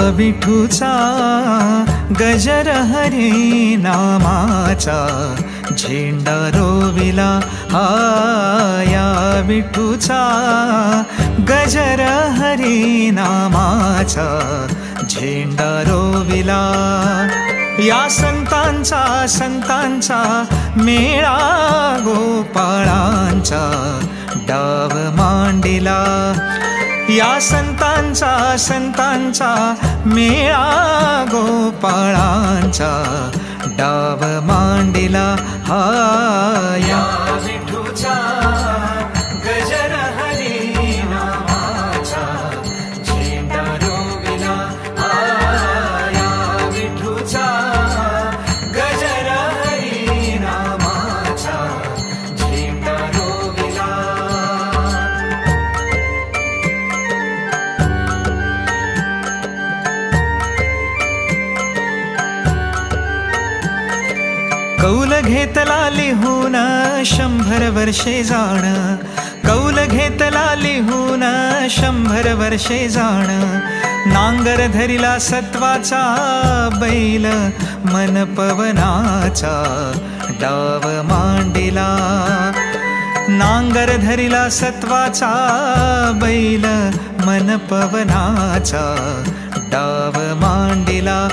विठूचा गजर हरी नामाचा झेंडा रोविला या विठूचा गजर हरी नामाचा झेंडा रोविला या संतांचा मेळा गोपाळांचा डाव मांडिला या संतांचा मेळा गोपाळांचा डाव मांडिला या विठूचा गजर हरी नामाचा झेंडा रोविला या विठूचा गजर हरी नामाचा झेंडा रोविला कौल घेतला लिहून 100 वर्षे जाण कौल घेतला लिहून 100 वर्षे जाण नांगर धरिला सत्वाचा बैल मन पवनाचा डाव मांडिला नांगर धरिला सत्वाचा बैल मन पवनाचा डाव मांडिला